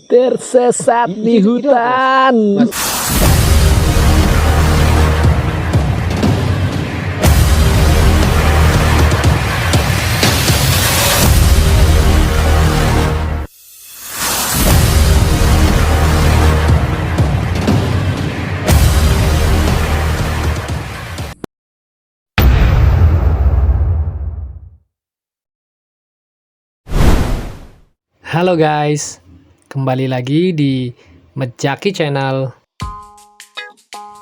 Tersesat di hutan. Halo guys, kembali lagi di Mejaki Channel.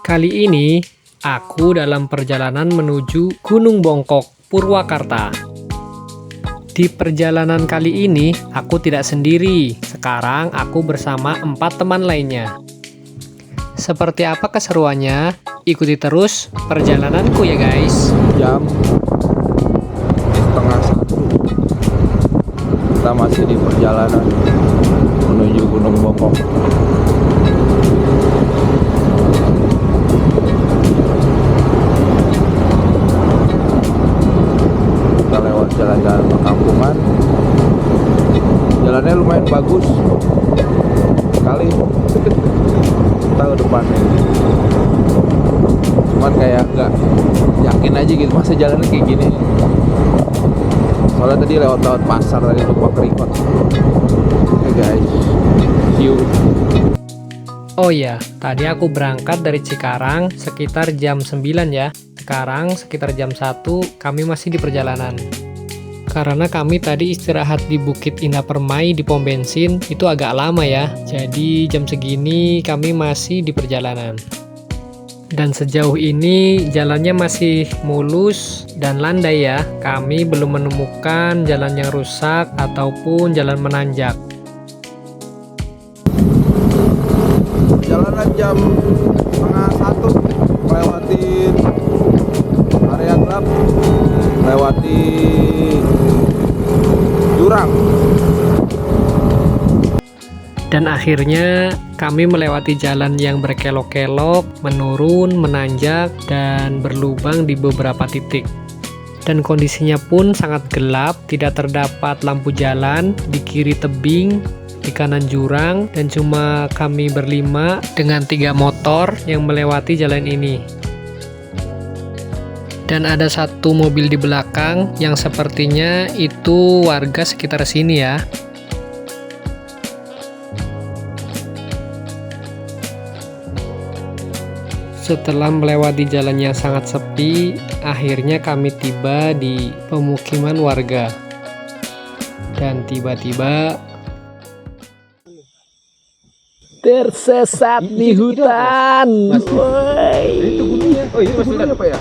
Kali ini aku dalam perjalanan menuju Gunung Bongkok, Purwakarta. Di perjalanan kali ini aku tidak sendiri. Sekarang aku bersama 4 teman lainnya. Seperti apa keseruannya? Ikuti terus perjalananku ya guys. Jam setengah 1 kita masih di perjalanan menuju Gunung Bongkok. Kita lewat jalan-jalan perkampungan. Jalannya lumayan bagus sekali. Kita ke depannya, cuman kayak nggak yakin aja gitu masa jalannya kayak gini. Soalnya tadi lewat pasar tadi lupa kerikot. Oke guys, see you. Oh iya, tadi aku berangkat dari Cikarang sekitar jam 9 ya. Sekarang sekitar jam 1 kami masih di perjalanan. Karena kami tadi istirahat di Bukit Indah Permai di pom bensin, itu agak lama ya. Jadi jam segini kami masih di perjalanan. Dan sejauh ini jalannya masih mulus dan landai ya. Kami belum menemukan jalan yang rusak ataupun jalan menanjak. Jalanan jam setengah 1 melewati area gelap, melewati jurang. Dan akhirnya kami melewati jalan yang berkelok-kelok, menurun, menanjak, dan berlubang di beberapa titik. Dan kondisinya pun sangat gelap, tidak terdapat lampu jalan, di kiri tebing, di kanan jurang, dan cuma kami berlima dengan 3 motor yang melewati jalan ini. Dan ada satu mobil di belakang yang sepertinya itu warga sekitar sini ya. Setelah melewati jalan yang sangat sepi, akhirnya kami tiba di pemukiman warga. Dan tiba-tiba tersesat di hutan. Itu gunungnya. Oh, itu gunungnya apa ya?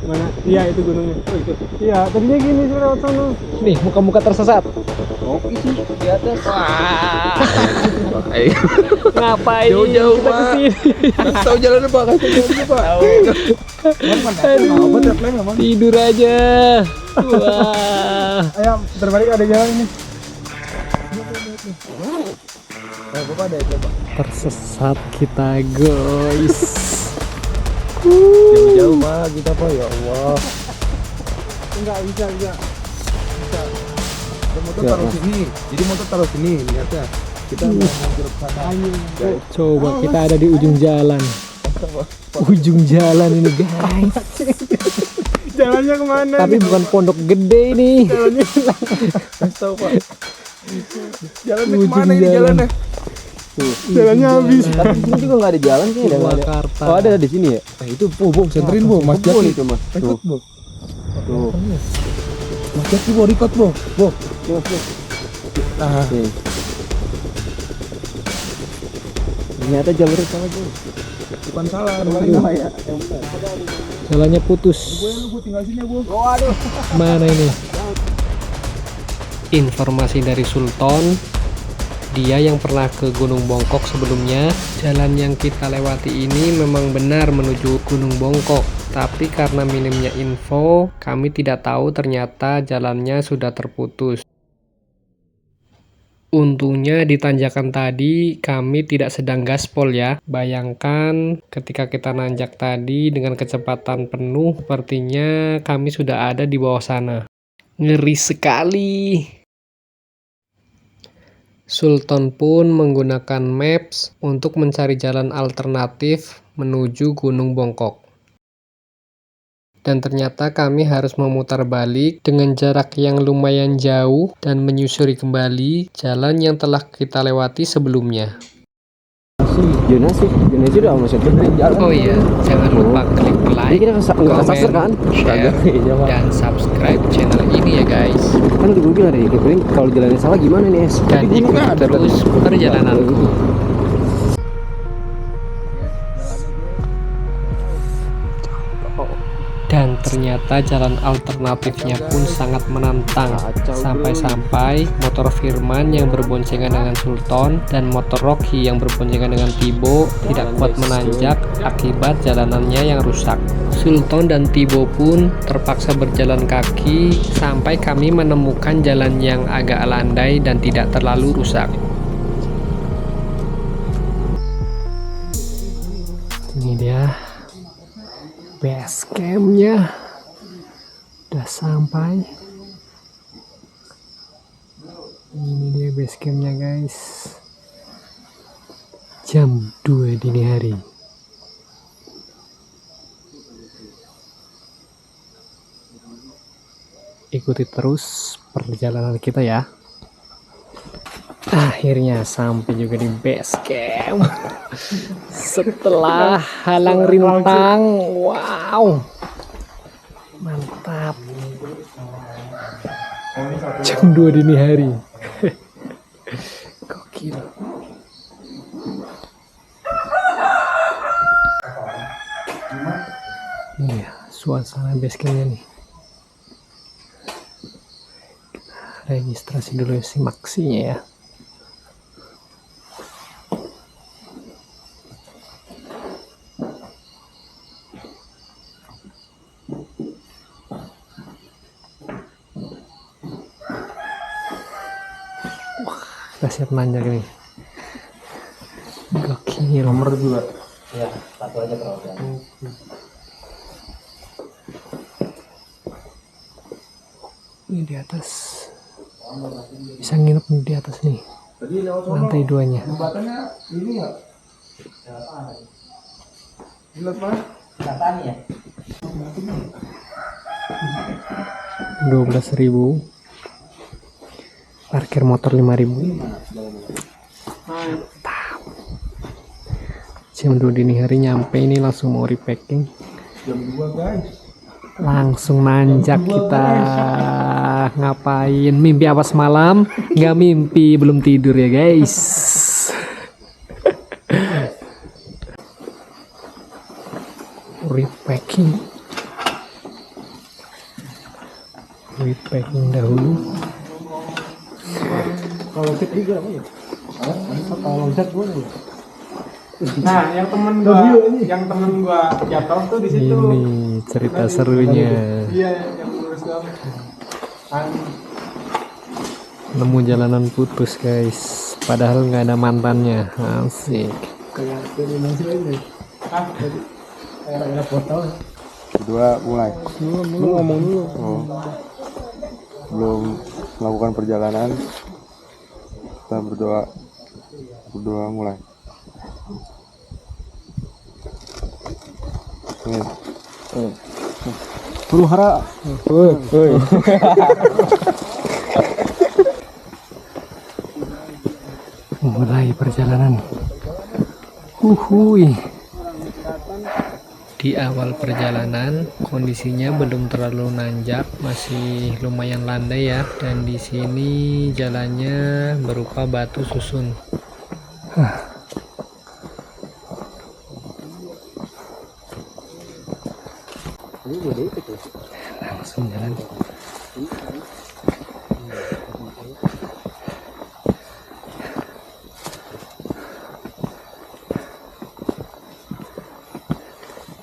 Mana? Iya itu gunungnya. Oh itu. Iya tadinya gini sih lewat sana. Nih, muka-muka tersesat. Oke sih di atas. Ngapain Jauh-jauh, kita Pak. kesini? Kasih tahu jalannya Pak, kasih tahu jalannya Pak. Aduh, tidur aja. Wah. Ayo terbalik ada jalan ini. Bapak ada itu Pak. Tersesat kita guys. Jauh-jauh Pak kita Pak, ya Allah. Enggak bisa. Motor taruh sini. Jadi motor taruh sini niatnya. Kita mau ke sana. Guys. Coba kita ada di ujung jalan. Ujung jalan ini guys. Jalannya kemana? Tapi bukan pondok gede ini. Jalannya Kasih tahu Pak. Jalannya Ujung kemana ini jalan. jalannya? jalannya habis. Tapi di sini juga nggak ada jalan sih, ada nggak ada. Purwakarta. Oh ada di sini ya. Itu Bu, senterin Bu, Mas Jaki Jaki. itu mas. Ikut Bu. Tuh. Mas Jaki Bu, record Bu. Bu. Nah, Nih. Ternyata jalurnya salah tuh. bukan salah, ya. Jalannya putus. Bu tinggal sini Bu. Mana ini? Informasi dari Sultan, dia yang pernah ke Gunung Bongkok sebelumnya. Jalan yang kita lewati ini memang benar menuju Gunung Bongkok, tapi karena minimnya info, kami tidak tahu ternyata jalannya sudah terputus. Untungnya di tanjakan tadi kami tidak sedang gaspol ya. Bayangkan ketika kita nanjak tadi dengan kecepatan penuh, sepertinya kami sudah ada di bawah sana. Ngeri sekali. Sultan pun menggunakan maps untuk mencari jalan alternatif menuju Gunung Bongkok. Dan ternyata kami harus memutar balik dengan jarak yang lumayan jauh dan menyusuri kembali jalan yang telah kita lewati sebelumnya. Jonasi udah masuk benerin jalan. Oh iya, jangan lupa klik like, Ini kita nggak kesasar kan? share, dan subscribe channel ini ya guys. Kan udah gue bilang deh, kalau jalannya salah gimana nih es? Dan ikuti terus perjalananku. Dan ternyata jalan alternatifnya pun sangat menantang. Sampai-sampai motor Firman yang berboncengan dengan Sultan dan motor Rocky yang berboncengan dengan Tibo tidak kuat menanjak akibat jalanannya yang rusak. Sultan dan Tibo pun terpaksa berjalan kaki sampai kami menemukan jalan yang agak landai dan tidak terlalu rusak. Ini dia base campnya, udah sampai. Ini dia base campnya guys, jam 2 dini hari. Ikuti terus perjalanan kita ya. Akhirnya sampai juga di base camp setelah halang rintang. Wow, mantap. Jam 2 dini hari. Gokil. Ini ya suasana base campnya nih. Kita registrasi dulu si maksinya ya. Kita siap nanjak nih. Gokil. Nomor 2. Ya, satu aja terus. Ini di atas. Bisa nginep di atas nih. Lantai 2-nya. Jembatannya ini ya? Jelas banget. Katanya. 12.000. Parkir motor 5.000. Jam 2 dini hari nyampe ini langsung mau repacking. Jam 2 guys. Langsung nanjak kita. Ngapain? Mimpi apa semalam? Nggak mimpi, belum tidur ya guys. Repacking dahulu. Kalau loncat juga apa ya? Kalau loncat boleh ya? Nah, yang temen gua jatuh tuh di situ. Ini cerita serunya. Iya, yang lurus doang. Nemu jalanan putus guys, padahal nggak ada mantannya. Asik. Kayak animasi aja. Kayak foto. Kedua mulai. Lu ngomong dulu. Oh. Belum melakukan perjalanan. Kita berdoa mulai. Huru hara. Mulai perjalanan. Uhuy. Di awal perjalanan kondisinya belum terlalu nanjak, masih lumayan landai ya. Dan di sini jalannya berupa batu susun. Langsung jalan.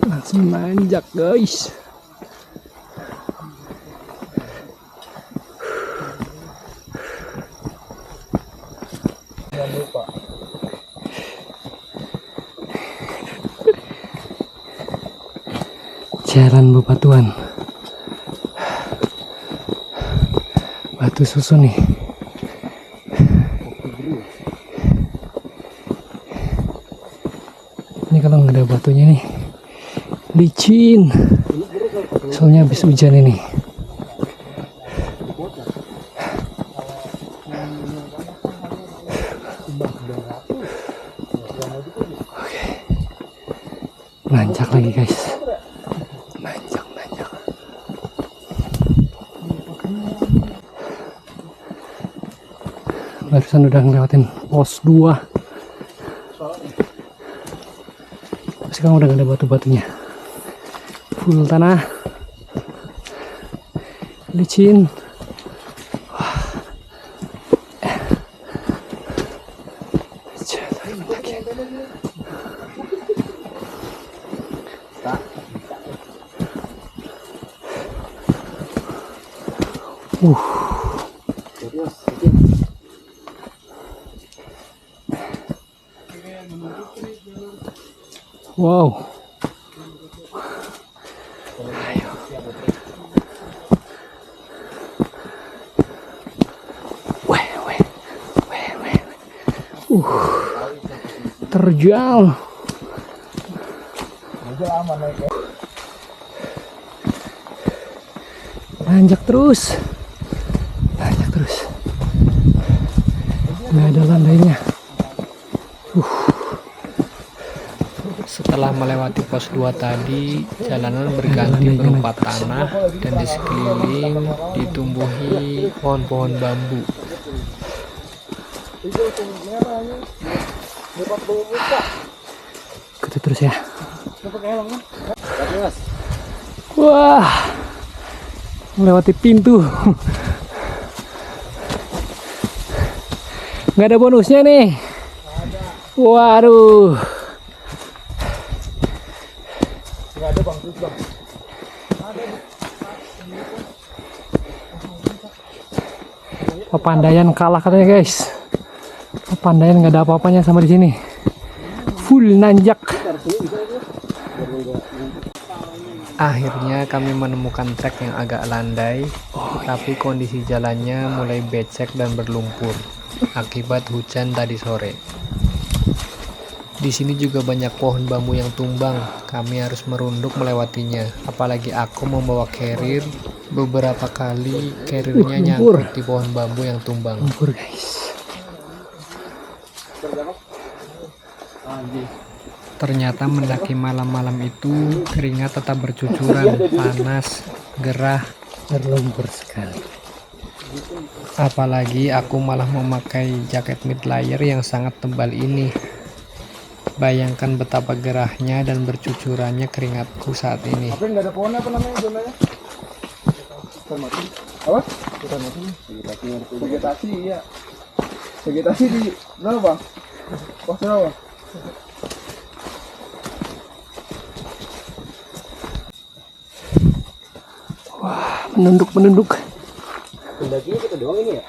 Langsung nanjak guys. Jalan bebatuan, batu susun nih. Ini kalau nggak ada batunya nih, licin. Soalnya habis hujan ini. Oke, nanjak lagi guys. Nanjak. Barusan udah ngelewatin pos 2. Sekarang udah gak ada batu-batunya, full tanah, licin. Wow. Ayo. Weh. Terjal. Nanjak terus. Nggak ada landainya. Setelah melewati pos 2 tadi, jalanan berganti berupa tanah dan di sekeliling ditumbuhi pohon-pohon bambu. Ikuti terus ya. Wah, melewati pintu. Nggak ada bonusnya nih. Waduh. Pepandaian kalah katanya guys. Pepandaian nggak ada apa-apanya sama di sini. Full nanjak. Akhirnya kami menemukan trek yang agak landai, tapi kondisi jalannya mulai becek dan berlumpur akibat hujan tadi sore. Di sini juga banyak pohon bambu yang tumbang. Kami harus merunduk melewatinya. Apalagi aku membawa carrier, beberapa kali carriernya nyangkut di pohon bambu yang tumbang. Lumpur guys. Ternyata mendaki malam-malam itu keringat tetap bercucuran, panas, gerah, berlumpur sekali. Apalagi aku malah memakai jaket mid layer yang sangat tebal ini. Bayangkan betapa gerahnya dan bercucurannya keringatku saat ini. Tapi nggak ada pohon apa namanya zonanya? Hutan mati. Apa? Hutan mati. Vegetasi iya. Vegetasi di mana bang? Pos berapa? Wah, menunduk. Pendakinya kita doang ini ya?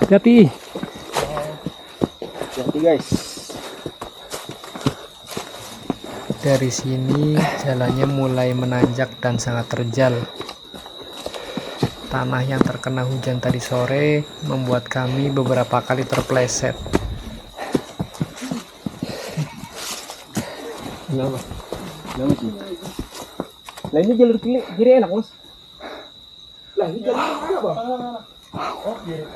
Hati-hati. Hati guys. Dari sini jalannya mulai menanjak dan sangat terjal. Tanah yang terkena hujan tadi sore membuat kami beberapa kali terpleset. Kenapa sih? Lah ini jalur kiri enak mas. Lah ini jalur mana bang? Oh kiri.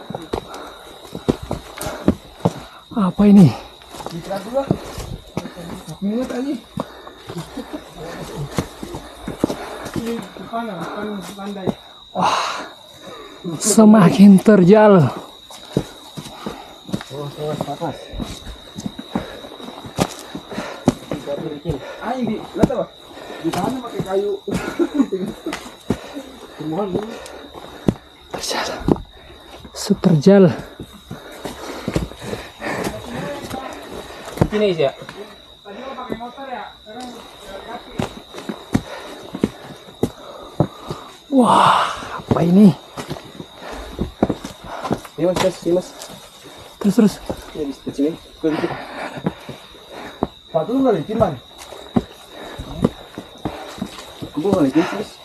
Apa ini? Dikira dulu. Minum tadi. Ini bukan landai. Semakin terjal. Panas. Aing di lihat apa? Di sana pakai kayu. Semuanya ini. Terjal. Terjal. Ini sih ya. Tadi lo pakai motor ya? Sekarang jalan kaki. Wah, apa ini? Ini mas. Terus. Ini di sini. Batu lu nggak licin man? Gue nggak licin sih.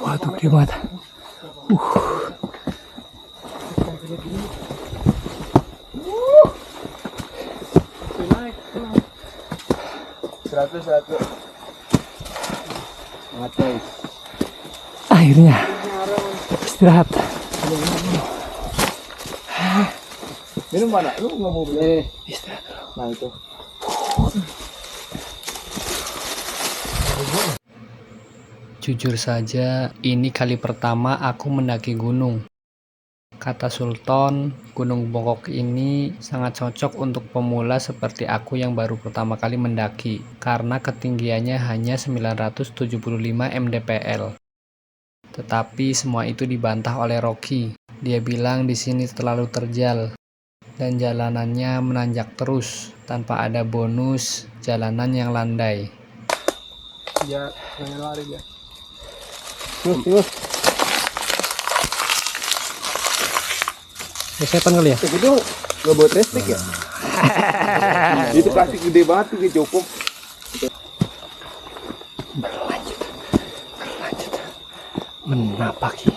Batu gede banget. 100. Semangat guys. Akhirnya istirahat. Minum mana? Lu nggak mau minum? Nih, Nah itu. Jujur saja, ini kali pertama aku mendaki gunung. Kata Sultan, Gunung Bongkok ini sangat cocok untuk pemula seperti aku yang baru pertama kali mendaki, karena ketinggiannya hanya 975 mdpl. Tetapi semua itu dibantah oleh Rocky. Dia bilang di sini terlalu terjal dan jalanannya menanjak terus tanpa ada bonus jalanan yang landai. Dia pengen lari dia. terus. Setan kali ya? Itu nggak buat restik ya? Itu plastik gede banget tuh, cukup. Berlanjut. Menapaki.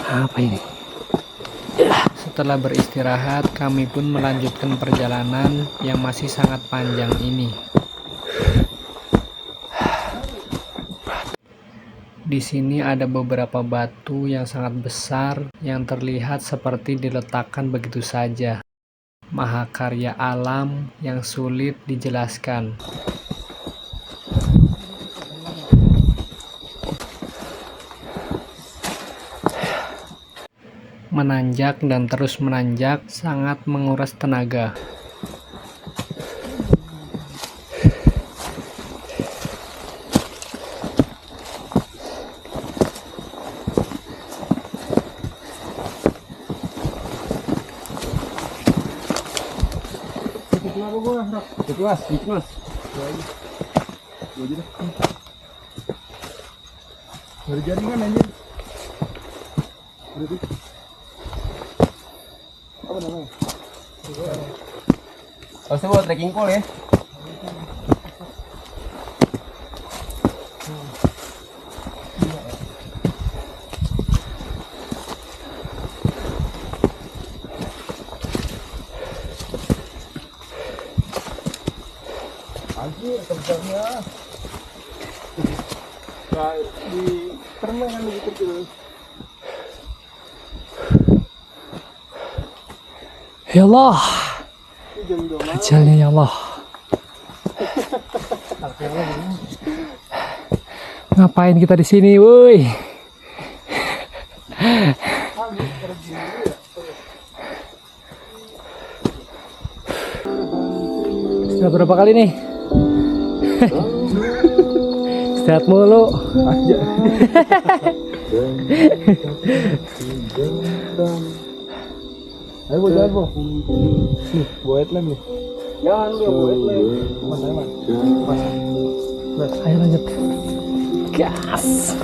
Apa ini? Setelah beristirahat, kami pun melanjutkan perjalanan yang masih sangat panjang ini. Di sini ada beberapa batu yang sangat besar yang terlihat seperti diletakkan begitu saja. Mahakarya alam yang sulit dijelaskan. Menanjak dan terus menanjak sangat menguras tenaga. Kenapa gua? Dikit mas. Gua aja deh. Baru jadi kan anjir. Udah tuh. Apa namanya? Harusnya bawa trekking pole ya. Anjir, kerjanya. Nah, di permen kan lebih kecil. Ya Allah, Ini jam 2 malam. kecilnya ya Allah. Ngapain kita di sini, woi? Sudah berapa kali nih? Istirahat mulu. Aja. Ayo bu, jalan bu. Nih, bawa headlamp nih. Jangan lu yang bawa headlamp. Mas, ayo mas. Ayo lanjut. Gas.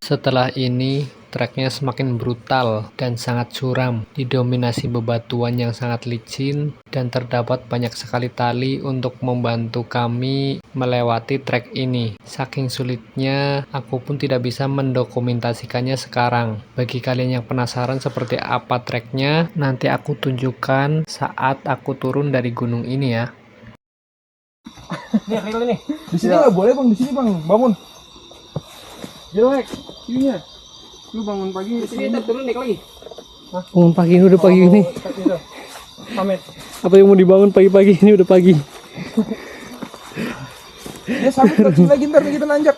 Setelah ini, treknya semakin brutal dan sangat curam, didominasi bebatuan yang sangat licin, dan terdapat banyak sekali tali untuk membantu kami melewati trek ini. Saking sulitnya, aku pun tidak bisa mendokumentasikannya sekarang. Bagi kalian yang penasaran seperti apa treknya, nanti aku tunjukkan saat aku turun dari gunung ini ya. Nih, kali nih. Di sini nggak boleh bang, di sini bang, bangun. Jelek, sininya. Lu bangun pagi. Di sini kita turun naik lagi. Bangun pagi ini udah pagi ini. Pamit. Apa yang mau dibangun pagi-pagi ini udah pagi. Ya sampai ke sini lagi ntar kita nanjak.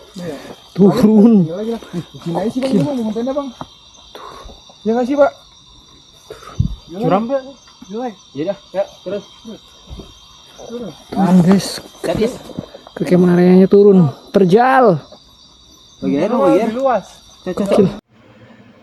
Turun. Sini lagi lah. Sini aja sih bang, kita bangun tenda bang. Ya nggak sih pak? Curam ya? Jelek. Iya dah, ya turun. Guys, Gadis. ke camp areanya turun. Terjal. Bagian Lebih luas.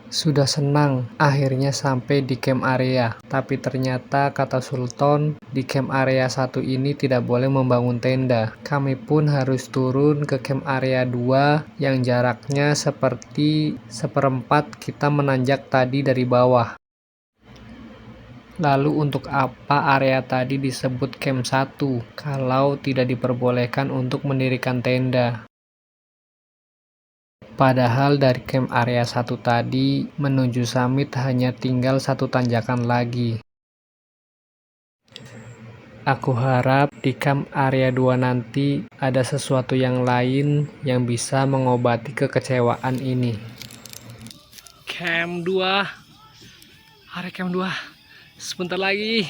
Sudah senang akhirnya sampai di camp area, tapi ternyata kata Sultan di camp area 1 ini tidak boleh membangun tenda. Kami pun harus turun ke camp area 2 yang jaraknya seperti seperempat kita menanjak tadi dari bawah. Lalu untuk apa area tadi disebut camp 1 kalau tidak diperbolehkan untuk mendirikan tenda? Padahal dari camp area 1 tadi menuju summit hanya tinggal 1 tanjakan lagi. Aku harap di camp area 2 nanti ada sesuatu yang lain yang bisa mengobati kekecewaan ini. Camp 2. Area camp 2. Sebentar lagi.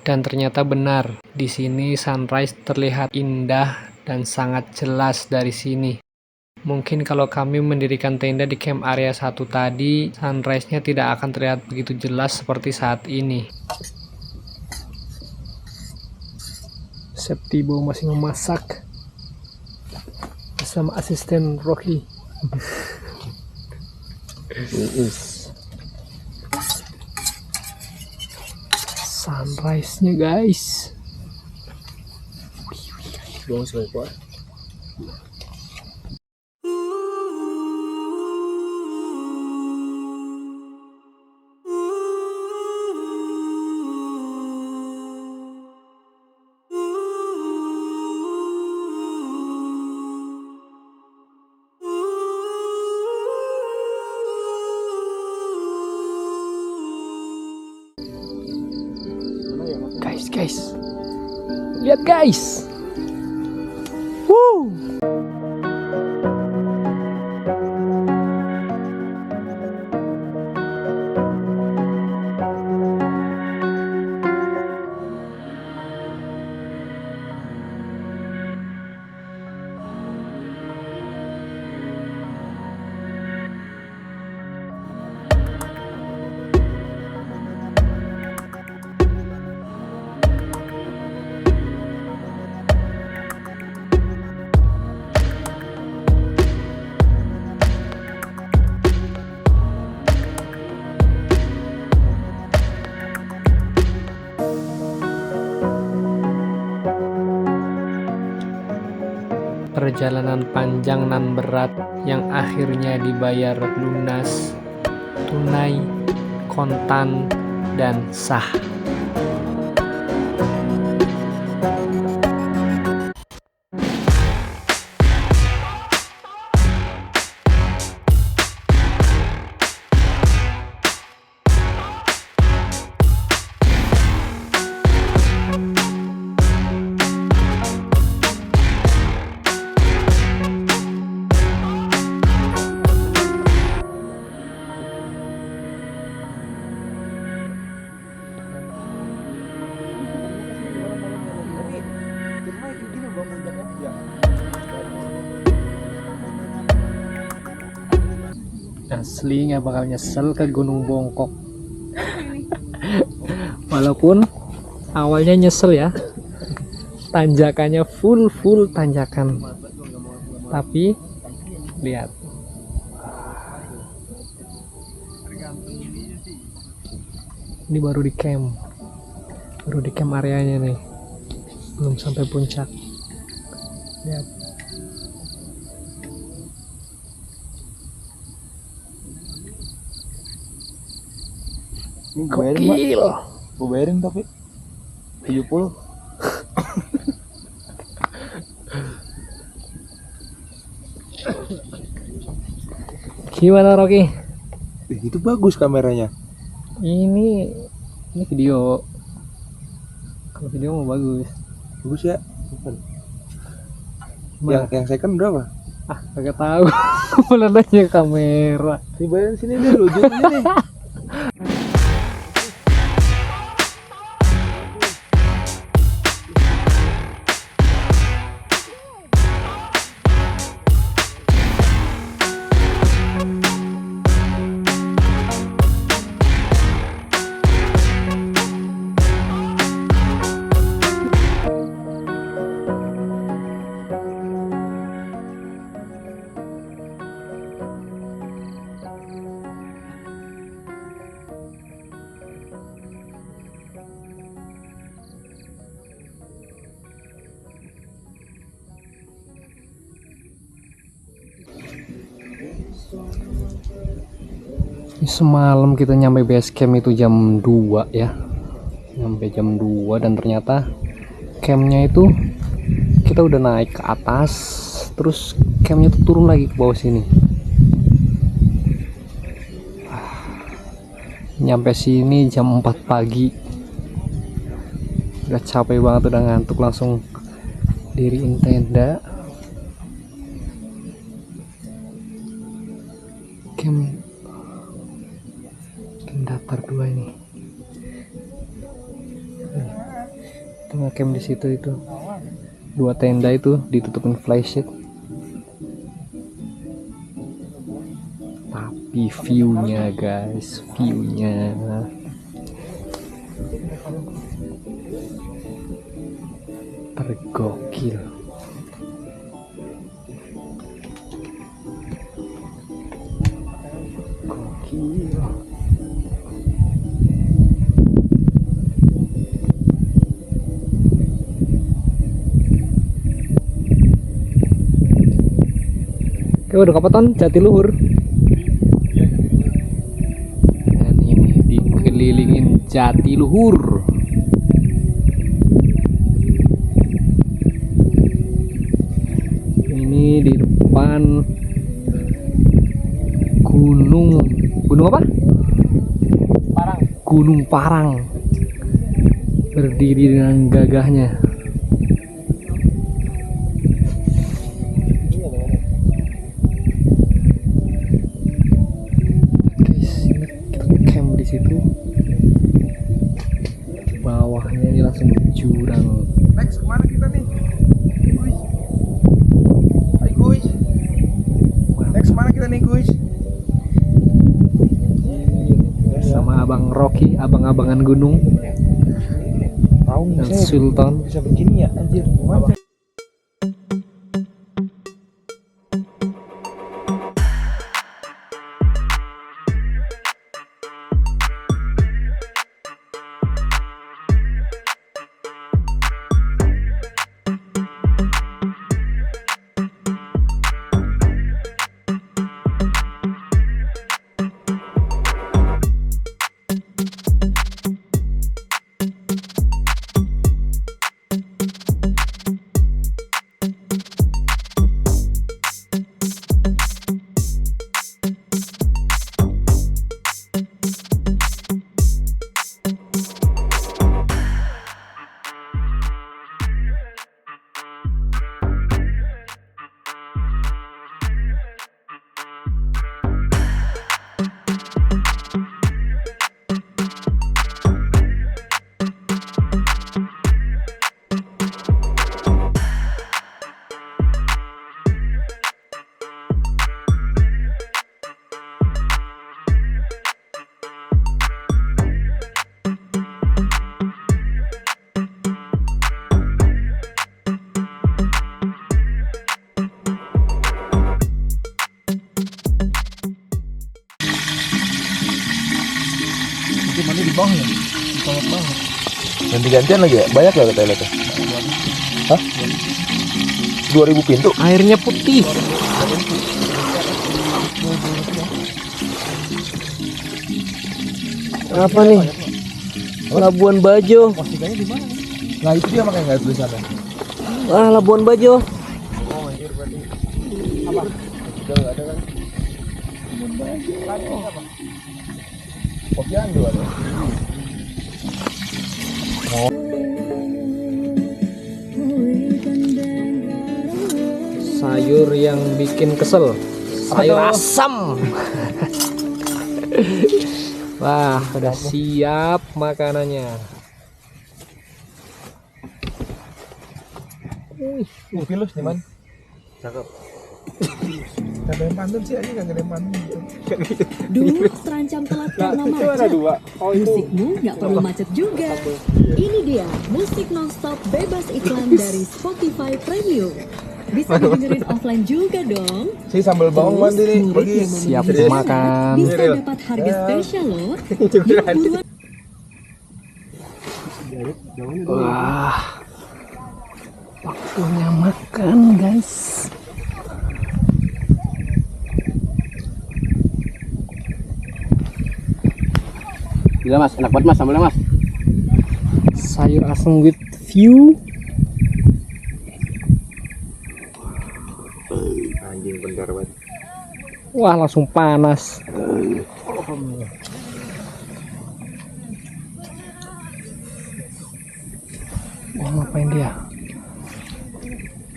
Dan ternyata benar, di sini sunrise terlihat indah dan sangat jelas dari sini. Mungkin kalau kami mendirikan tenda di camp area 1 tadi, sunrise-nya tidak akan terlihat begitu jelas seperti saat ini. Septibo masih memasak bersama asisten Rocky. Sunrise-nya guys. Buang selepot. Guys, lihat guys. Woo. Perjalanan panjang nan berat yang akhirnya dibayar lunas, tunai, kontan, dan sah. Asli nggak bakal nyesel ke Gunung Bongkok. Walaupun awalnya nyesel ya, tanjakannya full tanjakan, tapi lihat, ini baru di camp areanya nih, belum sampai puncak. Lihat. Ini gue bayarin tapi 70. Gimana Rocky? Itu bagus kameranya. Ini video. Kalau video mau bagus. Bagus ya. Yang second berapa? Kagak tahu. Malah nanya kamera. Dibayarin sini deh, lucu ini. Semalam kita nyampe base camp itu jam 2 ya, nyampe jam 2 dan ternyata campnya itu kita udah naik ke atas, terus campnya tuh turun lagi ke bawah sini. Nyampe sini jam 4 pagi. Udah capek banget, udah ngantuk, langsung diriin tenda. Camp datar 2 ini. Itu ngecamp di situ itu. 2 tenda itu ditutupin flysheet. Tapi view-nya guys, view-nya tergokil. Gokil. Oke, udah kapan Jatiluhur? Dan ini dikelilingin Jatiluhur. Ini di depan gunung apa? Parang. Gunung Parang. Berdiri dengan gagahnya. Situ bawahnya ini langsung jurang. Next kemana kita nih? Guys. Hai guys. Next kemana kita nih guys? Sama Abang Rocky, abang-abangan gunung. Tahu Dan Sultan. bisa begini ya anjir. Gimana? Mana di bawah ya? Di toilet bawah. Ganti-gantian lagi ya? Banyak gak ke toiletnya? Hah? 2000 pintu? Airnya putih. Apa nih? Labuan Bajo. Postingannya di mana? Nah itu dia makanya nggak tulisannya. Ah, Labuan Bajo. Oh anjir berarti apa? Udah nggak ada kan? Lagi apa? Posyandu ada. Sayur yang bikin kesel. Sayur asam. Wah, udah siap makanannya. Pilus nih man. Cakep. Gak ada yang pantun sih aja, gak ada yang pantun gitu. Dulu terancam telat karena macet. Musikmu nggak perlu macet juga. Ini dia musik nonstop bebas iklan dari Spotify Premium. Bisa dengerin offline juga dong. Si sambal bawang mandi nih, bagi Siap makan. Bisa dapat harga spesial loh. Yuk buruan. Wah, waktunya makan guys. Gila mas, enak banget mas sambalnya mas. Sayur asem with view. Anjing bentar banget. Wah, langsung panas. Wah, ngapain dia?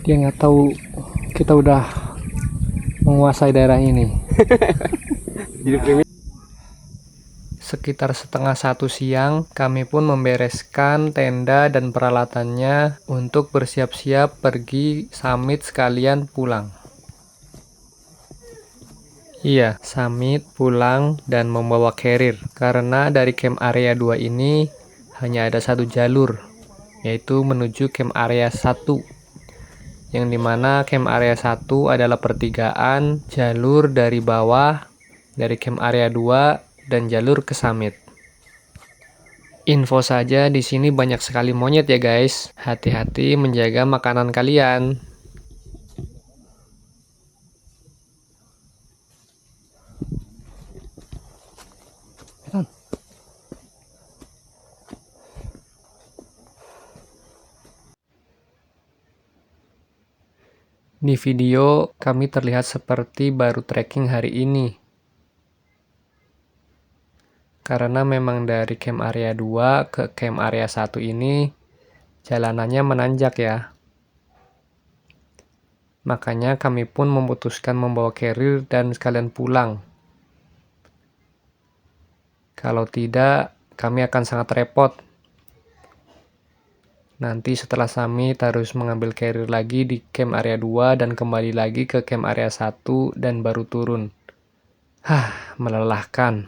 Dia nggak tahu kita udah menguasai daerah ini. Sekitar setengah 1 siang, kami pun membereskan tenda dan peralatannya untuk bersiap-siap pergi summit sekalian pulang. Iya, summit, pulang, dan membawa carrier. Karena dari camp area 2 ini hanya ada satu jalur, yaitu menuju camp area 1. Yang dimana camp area 1 adalah pertigaan jalur dari bawah, dari camp area 2, dan jalur ke summit. Info saja, di sini banyak sekali monyet ya guys. Hati-hati menjaga makanan kalian. Di video, kami terlihat seperti baru trekking hari ini. Karena memang dari camp area 2 ke camp area 1 ini, jalanannya menanjak ya. Makanya kami pun memutuskan membawa carrier dan sekalian pulang. Kalau tidak, kami akan sangat repot. Nanti setelah summit harus mengambil carrier lagi di camp area 2 dan kembali lagi ke camp area 1 dan baru turun. Melelahkan.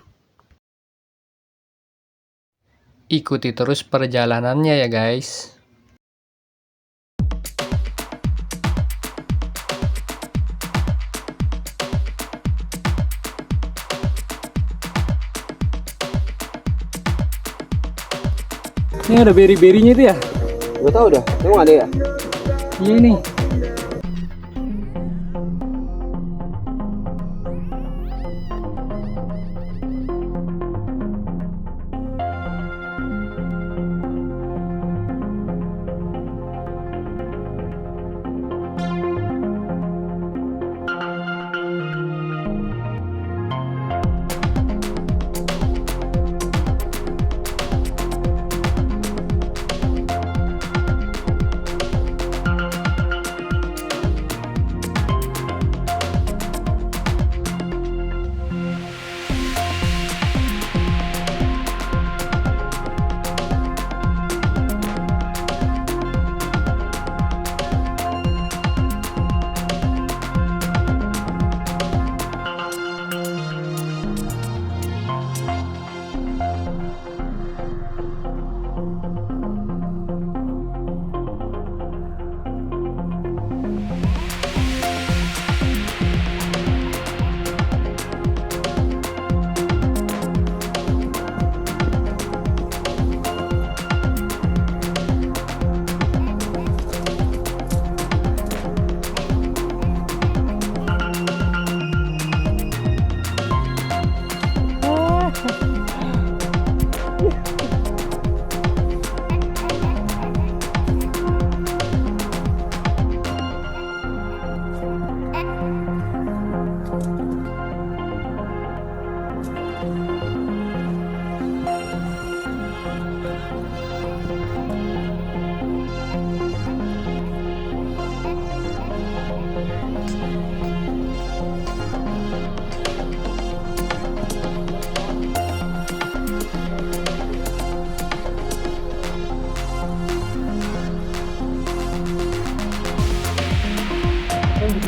Ikuti terus perjalanannya ya guys. Ini ada beri-berinya itu ya? Gak tau dah, emang ada ya? Iya nih.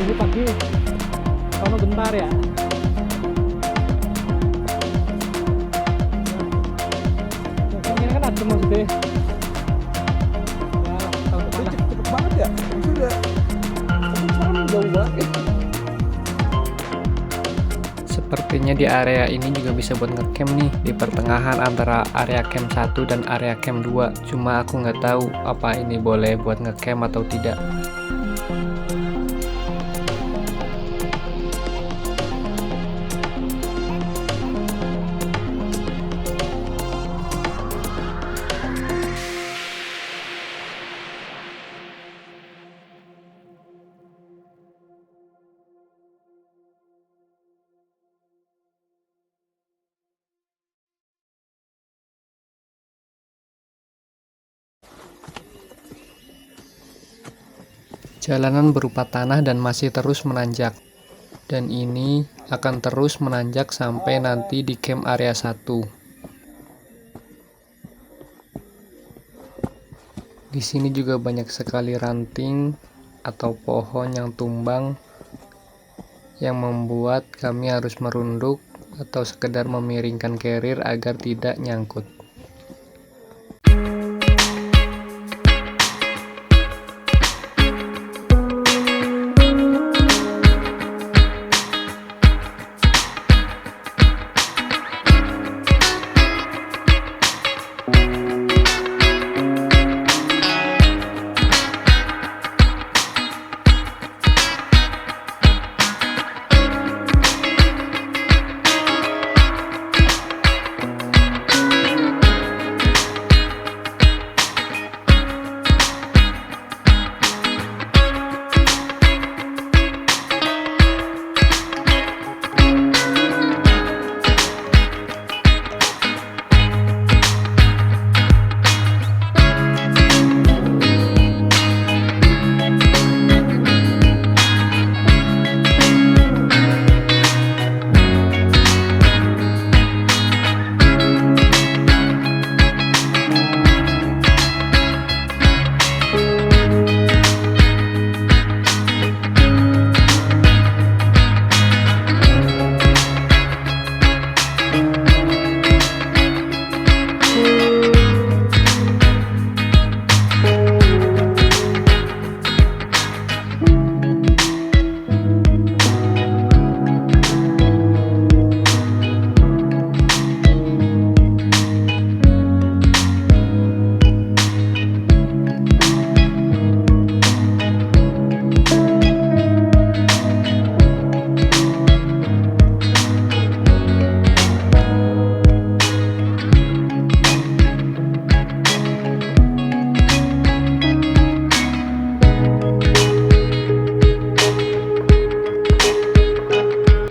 Ini pagi, sono bentar ya. Ini kan adem maksudnya. Ya, tahun depan lah. Cepet banget ya? Sudah. Tapi sekarang jauh banget. Sepertinya di area ini juga bisa buat ngecamp nih, di pertengahan antara area camp 1 dan area camp 2. Cuma aku nggak tahu apa ini boleh buat ngecamp atau tidak. Jalanan berupa tanah dan masih terus menanjak. Dan ini akan terus menanjak sampai nanti di camp area 1. Di sini juga banyak sekali ranting atau pohon yang tumbang yang membuat kami harus merunduk atau sekedar memiringkan carrier agar tidak nyangkut.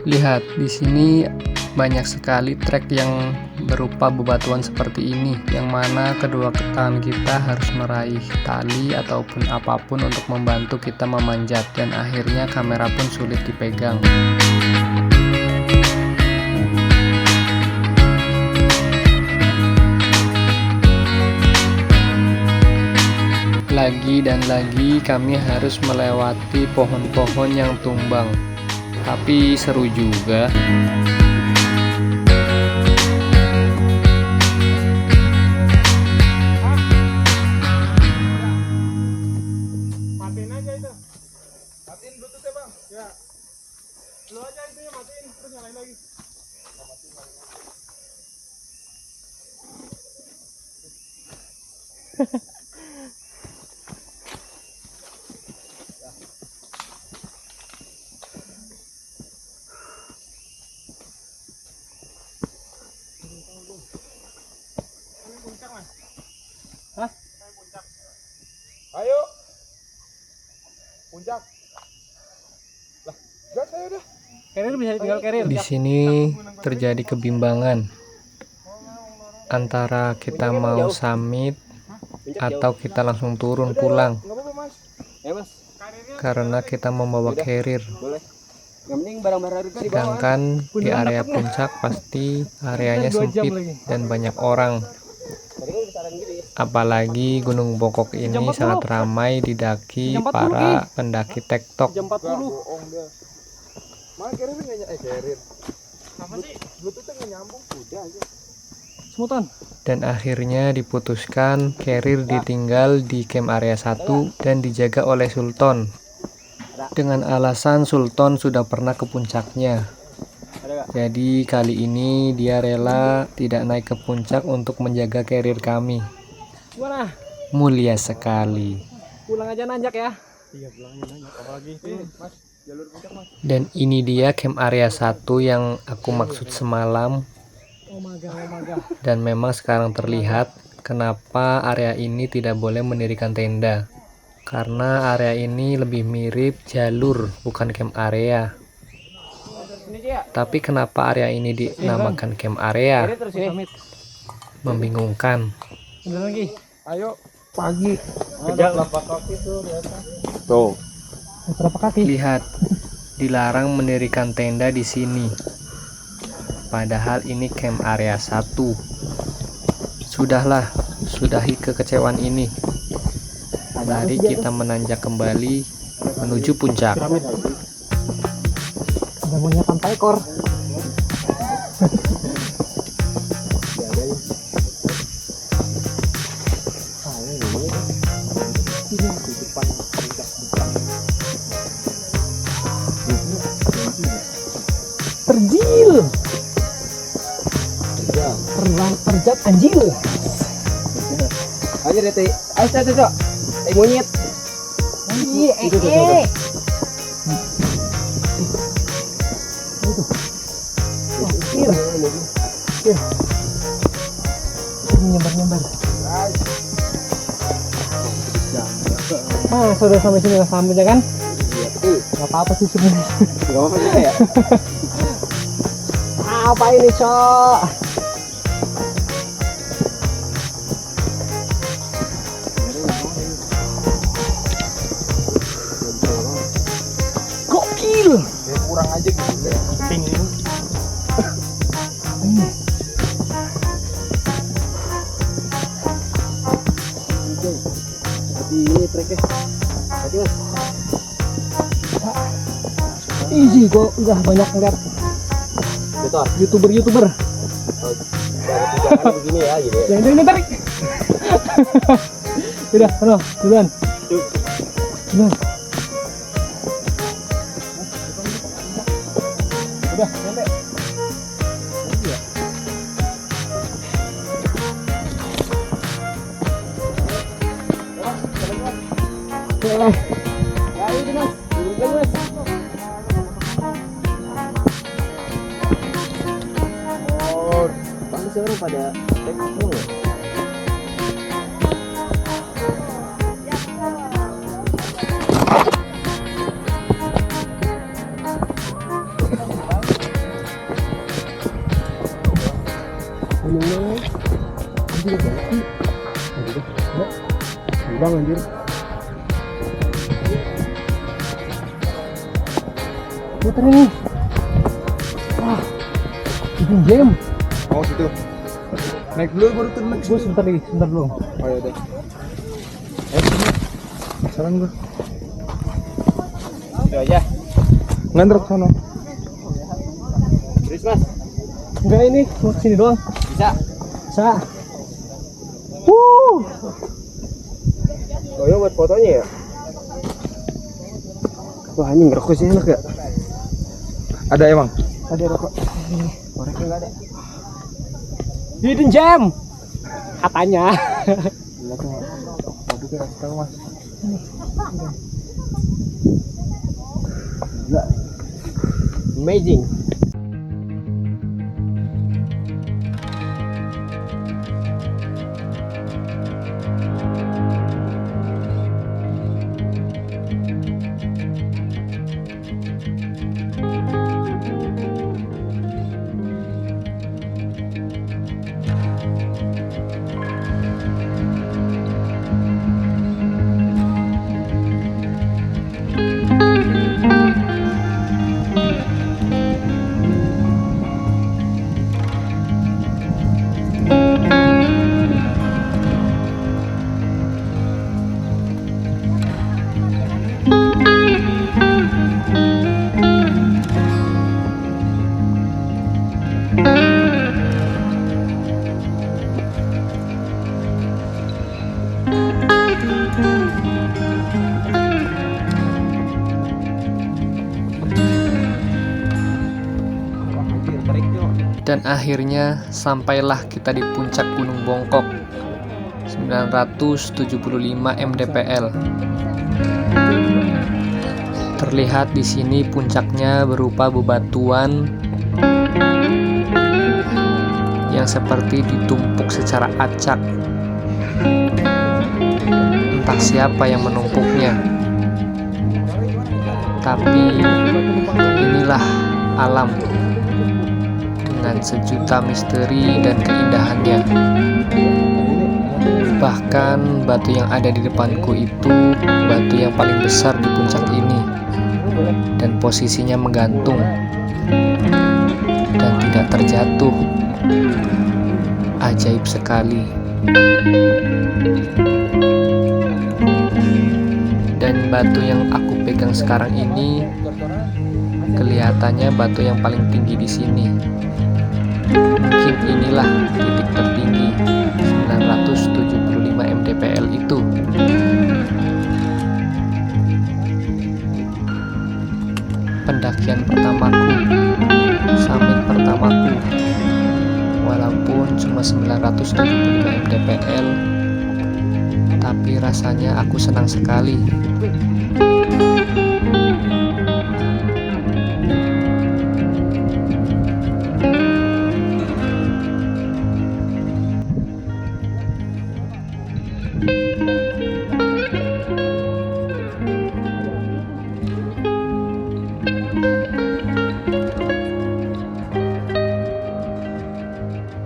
Lihat, di sini banyak sekali trek yang berupa bebatuan seperti ini, yang mana kedua tangan kita harus meraih tali ataupun apapun untuk membantu kita memanjat, dan akhirnya kamera pun sulit dipegang. Lagi dan lagi kami harus melewati pohon-pohon yang tumbang. Tapi seru juga. Matiin aja itu. Matiin bluetooth-nya, Bang. Ya. Lu aja itu ya, matiin terus nyalain lagi. Ayo. Puncak. Lah, gas ayo dah. Carrier bisa tinggal carrier. Di sini terjadi kebimbangan antara kita mau summit atau kita langsung turun pulang, Enggak apa-apa, Mas. Ya, Mas. karena kita membawa carrier. Boleh. Yang penting barang-barang kita dibawa. Sedangkan di area puncak pasti areanya sempit dan banyak orang. Apalagi Gunung Bokok ini sangat ramai didaki para pendaki tektok. Jam 40. Bohong dia. Mana carrier enggak carrier. Apa sih? Bluetooth-nya enggak nyambung. Udah aja. Semutan. Dan akhirnya diputuskan carrier ditinggal di camp area 1 dan dijaga oleh Sultan. Dengan alasan Sultan sudah pernah ke puncaknya. Jadi kali ini dia rela tidak naik ke puncak untuk menjaga carrier kami. Gimana? Mulia sekali. Pulang aja nanjak ya. Iya, pulang aja nanya. Apalagi itu, Mas. Jalur puncak, Mas. Dan ini dia camp area 1 yang aku maksud semalam. Dan memang sekarang terlihat kenapa area ini tidak boleh mendirikan tenda. Karena area ini lebih mirip jalur, bukan camp area. Tapi kenapa area ini dinamakan camp area? Carrier terus ini. Membingungkan. Udah lagi. Ayo pagi. Kejar lapak kaki tuh biasa. Tuh, Berapa kaki? Lihat, dilarang mendirikan tenda di sini. Padahal ini camp area 1. Sudahlah, sudahi kekecewaan ini. Mari kita menanjak kembali menuju puncak. Udah maunya tanpa ekor. Terjil. Terjat anjing. Ayo deh, Teh. Ayo, Cok. Monyet. Itu. Nyembar. Sudah sampai sini sampainya kan? Iya, betul. Gak apa-apa sih sebenarnya. Gak apa-apa juga ya? Apa ini, Cok? Gokil. Kurang aja gitu ya. Seperti ini treknya. Tadi Mas. Easy, kok udah banyak ngeliat Betul. YouTuber. Cara pijakan begini ya, gitu ya. Jangan tarik. Udah, duluan. Udah, nyampe. Paling sekarang pada trek semua. Bang anjir. Puter ini. Wah, ini jam. Oh situ. Naik dulu baru turun. Gue sebentar dulu. Oh ya udah. Salam gue. Itu aja. Nganter ke sana. Terus Mas. Enggak, ini mau sini doang. Bisa. Oh ya buat fotonya ya. Wah anjing rokok sih enak ya. Ada emang? Ada rokok. Koreknya nggak ada. Hidden gem. Katanya. Gila tuh. Waduh kayak kasih tahu Mas. Gila. Amazing. Dan akhirnya sampailah kita di puncak Gunung Bongkok 975 mdpl. Terlihat di sini puncaknya berupa bebatuan yang seperti ditumpuk secara acak. Entah siapa yang menumpuknya. Tapi inilah alam dengan sejuta misteri dan keindahannya. Bahkan batu yang ada di depanku itu batu yang paling besar di puncak ini. dan posisinya menggantung dan tidak terjatuh. Ajaib sekali. Dan batu yang aku pegang sekarang ini kelihatannya batu yang paling tinggi di sini. Mungkin inilah titik tertinggi 975 mdpl itu. Pendakian pertamaku, summit pertamaku. Walaupun cuma 975 mdpl, tapi rasanya aku senang sekali.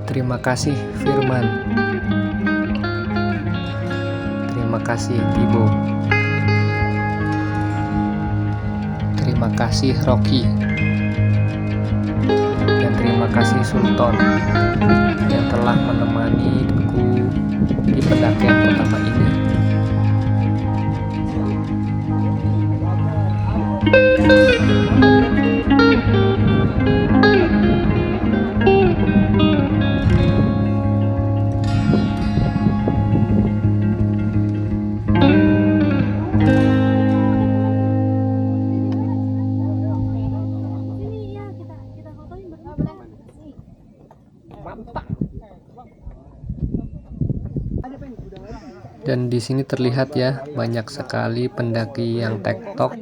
Terima kasih Firman. Terima kasih Tibo. Terima kasih Rocky. Dan terima kasih Sultan yang telah menemaniku di pendakian pertama ini. Dan di sini terlihat ya, banyak sekali pendaki yang tektok.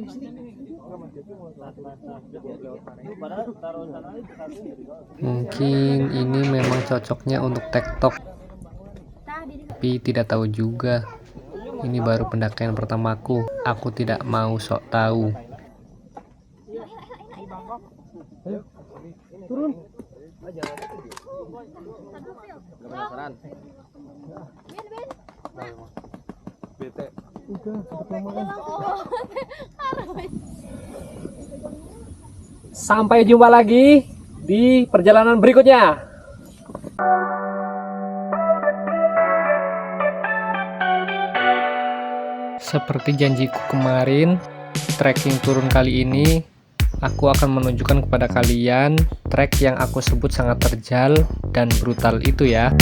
Mungkin ini memang cocoknya untuk tektok, tapi tidak tahu juga. Ini baru pendakian pertamaku. Aku tidak mau sok tahu. Turun. Bete. Sampai jumpa lagi di perjalanan berikutnya. Seperti janjiku kemarin, trekking turun kali ini aku akan menunjukkan kepada kalian trek yang aku sebut sangat terjal dan brutal itu ya.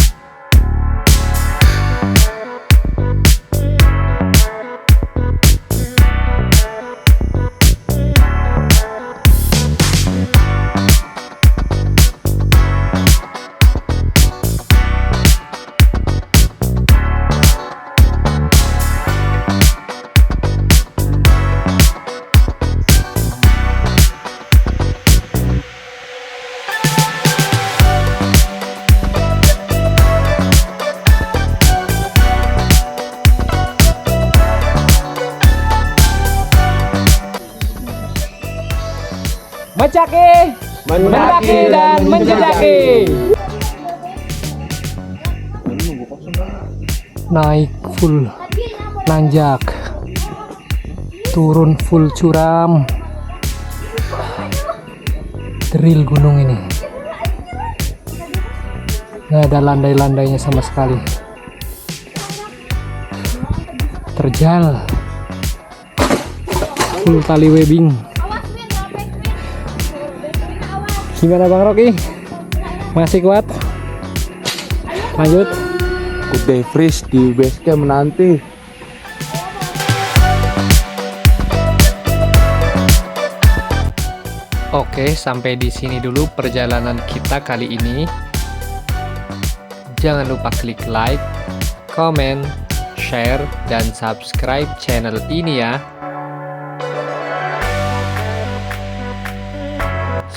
Mencaki, mendaki, dan menjejaki. Naik full nanjak, turun full curam. Drill gunung ini, nggak ada landai-landainya sama sekali. Terjal, full tali webbing. Gimana Bang Rocky? Masih kuat? Lanjut. Udah freeze di base camp nanti. Oke, sampai di sini dulu perjalanan kita kali ini. Jangan lupa klik like, comment, share, dan subscribe channel ini ya.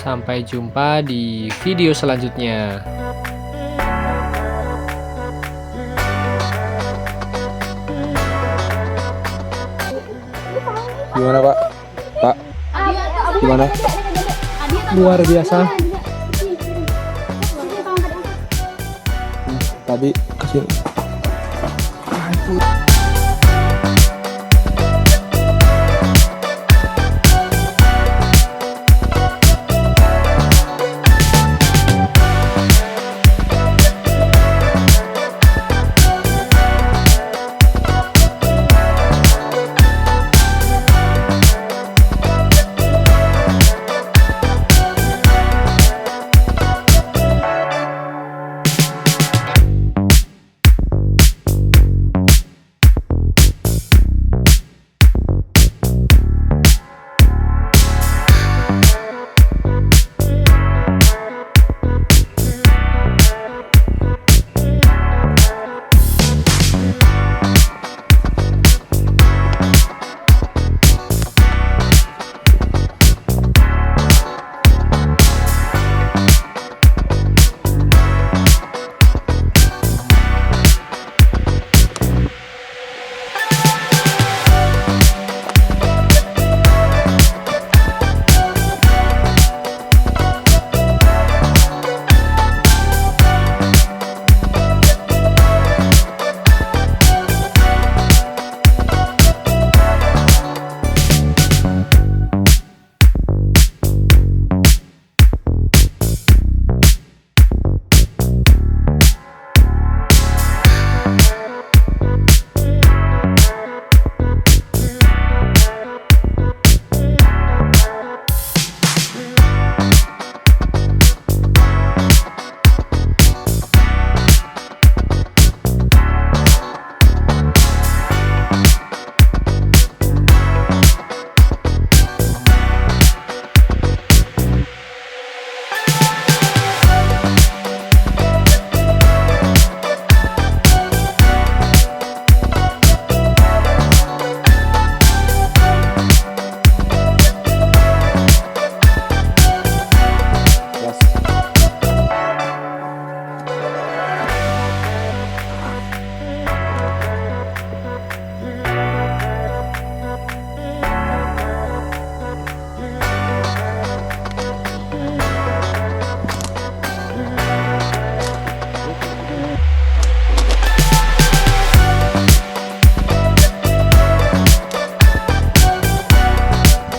Sampai jumpa di video selanjutnya. Gimana Pak? Pak? Gimana? Luar biasa. Tadi kesini.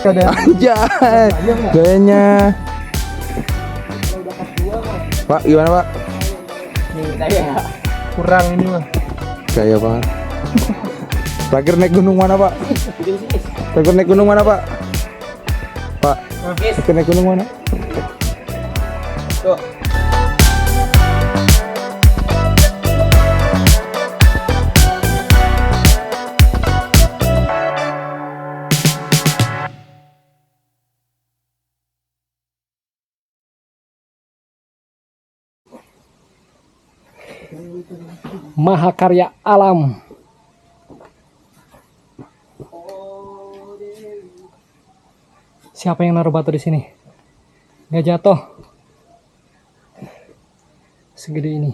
bisa deh. Anjay, gayanya. Pak, gimana Pak? Kurang ini mah. Gaya banget. Terakhir naik gunung mana Pak? Terakhir naik gunung mana Pak? Pak, terakhir naik gunung mana? Mahakarya alam. Siapa yang naruh batu di sini? Nggak jatuh. Segede ini.